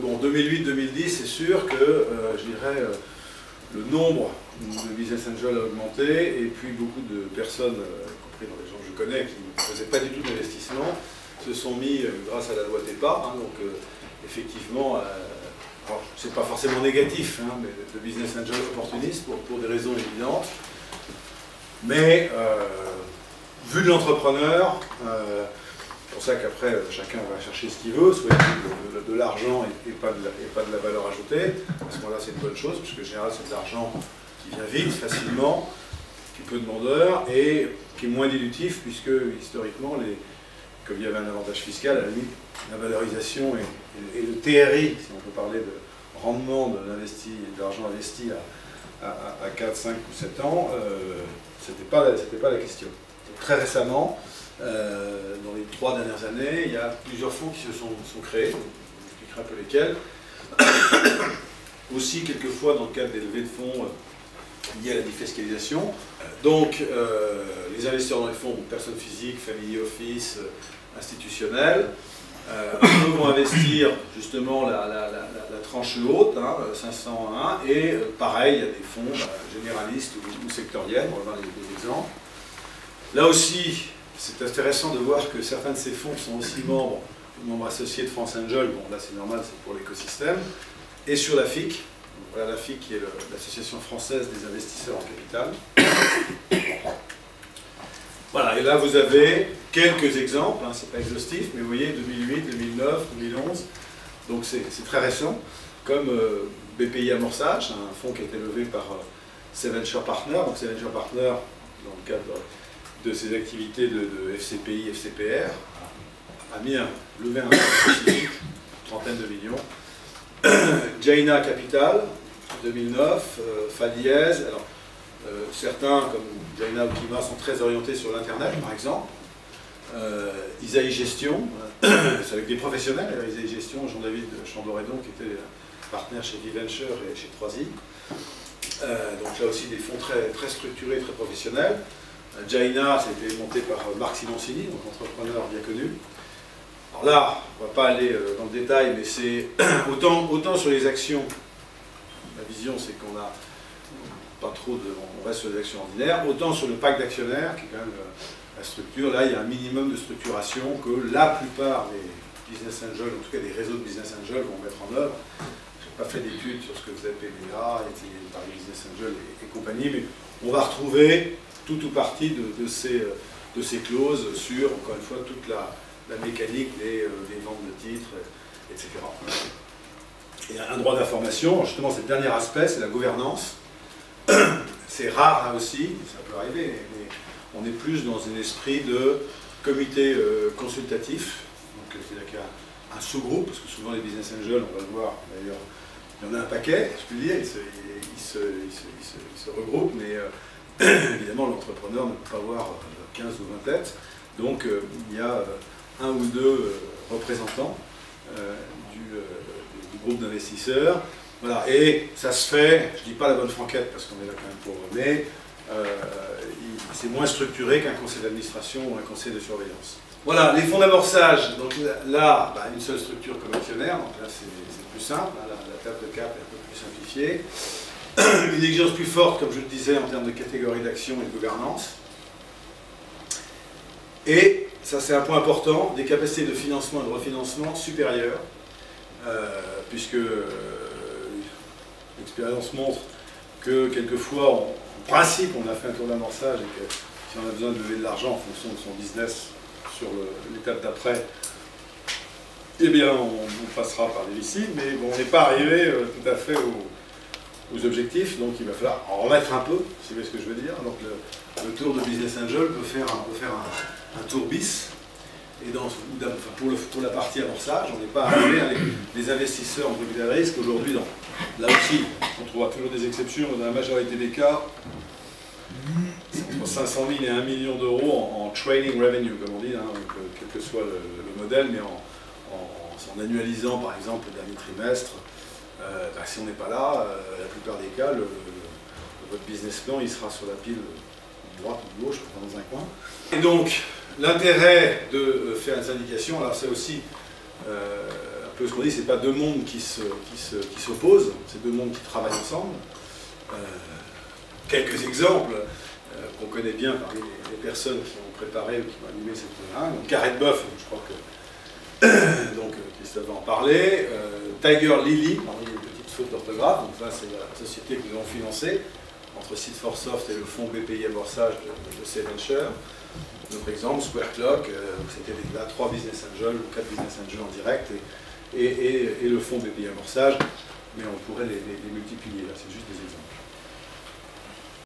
bon, 2008-2010, c'est sûr que, je dirais, le nombre de business angels a augmenté, et puis beaucoup de personnes, y compris dans les gens que je connais, qui ne faisaient pas du tout d'investissement, se sont mis, grâce à la loi TEPA, hein, donc effectivement, alors c'est pas forcément négatif, hein, mais de business angels opportunistes pour des raisons évidentes, mais vu de l'entrepreneur, c'est pour ça qu'après chacun va chercher ce qu'il veut, soit de l'argent et pas de la valeur ajoutée. À ce moment-là, c'est une bonne chose, puisque en général, c'est de l'argent qui vient vite, facilement, qui est peu demandeur et qui est moins dilutif, puisque historiquement, comme il y avait un avantage fiscal, à la limite, la valorisation et le TRI, si on peut parler de rendement de l'argent investi à 4, 5 ou 7 ans, c'était pas la question. Très récemment, dans les 3 dernières années, il y a plusieurs fonds qui se sont créés, je vous expliquerai un peu lesquels. Aussi, quelquefois, dans le cadre des levées de fonds liées à la défiscalisation. Donc, les investisseurs dans les fonds, personnes physiques, family office, institutionnels, vont investir justement la tranche haute, hein, 501, et pareil, il y a des fonds généralistes ou sectoriels, on va voir des exemples. Là aussi, c'est intéressant de voir que certains de ces fonds sont aussi membres associés de France Angel, bon là c'est normal, c'est pour l'écosystème, et sur la FIC, voilà la FIC qui est l'association française des investisseurs en capital. Voilà, et là vous avez quelques exemples, hein, c'est pas exhaustif, mais vous voyez 2008, 2009, 2011, donc c'est très récent, comme BPI Amorçage, un fonds qui a été levé par Seventure Partners, donc Seventure Partners, dans le cadre de ses activités de FCPI, FCPR, a levé un fonds spécifique, une trentaine de millions. Jaina Capital, 2009, Fadiez, alors certains, comme Jaina ou Kima, sont très orientés sur l'Internet, par exemple. Isaïe Gestion, c'est avec des professionnels, Isaïe Gestion, Jean-David Chandoredon, qui était partenaire chez V-Venture et chez 3i. Donc là aussi des fonds très structurés, très professionnels. Jaina, c'était monté par Marc Simoncini, donc entrepreneur bien connu. Alors là, on ne va pas aller dans le détail, mais c'est autant sur les actions, la vision c'est qu'on a pas trop on reste sur les actions ordinaires, autant sur le pacte d'actionnaires, qui est quand même la structure, là il y a un minimum de structuration que la plupart des business angels, en tout cas des réseaux de business angels vont mettre en œuvre. Je n'ai pas fait d'études sur ce que faisait PBA, Paris Business Angel et compagnie, mais on va retrouver tout ou partie de ces clauses sur, encore une fois, toute la mécanique des ventes de titres, etc. Et un droit d'information, justement, c'est le dernier aspect, c'est la gouvernance. C'est rare hein, aussi, ça peut arriver, mais on est plus dans un esprit de comité consultatif. Donc, c'est-à-dire qu'il y a un sous-groupe, parce que souvent les business angels, on va le voir, d'ailleurs, il y en a un paquet, je peux le dire, ils se regroupent, mais évidemment, l'entrepreneur ne peut pas avoir 15 ou 20 têtes, donc il y a un ou deux représentants du groupe d'investisseurs. Voilà, et ça se fait, je ne dis pas la bonne franquette parce qu'on est là quand même pour, mais c'est moins structuré qu'un conseil d'administration ou un conseil de surveillance. Voilà, les fonds d'amorçage, donc là, une seule structure comme actionnaire, donc là c'est plus simple, hein, la table de cap est un peu plus simplifiée. Une exigence plus forte, comme je le disais, en termes de catégorie d'action et de gouvernance. Et, ça c'est un point important, des capacités de financement et de refinancement supérieures, puisque l'expérience montre que quelquefois, en principe, on a fait un tour d'amorçage et que si on a besoin de lever de l'argent en fonction de son business sur l'étape d'après, eh bien on passera par des VC, mais bon, on n'est pas arrivé tout à fait aux objectifs, donc il va falloir en remettre un peu, si vous voyez ce que je veux dire. Donc le tour de Business Angel peut faire un tour bis, et pour la partie amorçage, on n'est pas arrivé avec les investisseurs en capital risque aujourd'hui. Là aussi, on trouvera toujours des exceptions, dans la majorité des cas, entre 500 000 et 1 million d'euros en trading revenue, comme on dit, hein, donc, quel que soit le modèle, mais en annualisant par exemple le dernier trimestre. Si on n'est pas là, la plupart des cas, votre business plan il sera sur la pile de droite ou de gauche, dans un coin. Et donc, l'intérêt de faire des indications, alors c'est aussi peu ce qu'on dit, c'est pas deux mondes qui s'opposent, c'est deux mondes qui travaillent ensemble. Quelques exemples qu'on connaît bien parmi les personnes qui ont préparé ou qui ont animé cette programme. Donc Gareth Boff, je crois que donc, Christophe va en parler. Tiger Lily, parmi les petites fautes d'orthographe, donc là c'est la société que nous avons financée entre Seed4Soft et le fonds BPI Amorçage de C-Venture. Notre exemple, Square Clock, c'était là 3 business angels ou 4 business angels en direct et le fonds BPI Amorçage, mais on pourrait les multiplier, là c'est juste des exemples.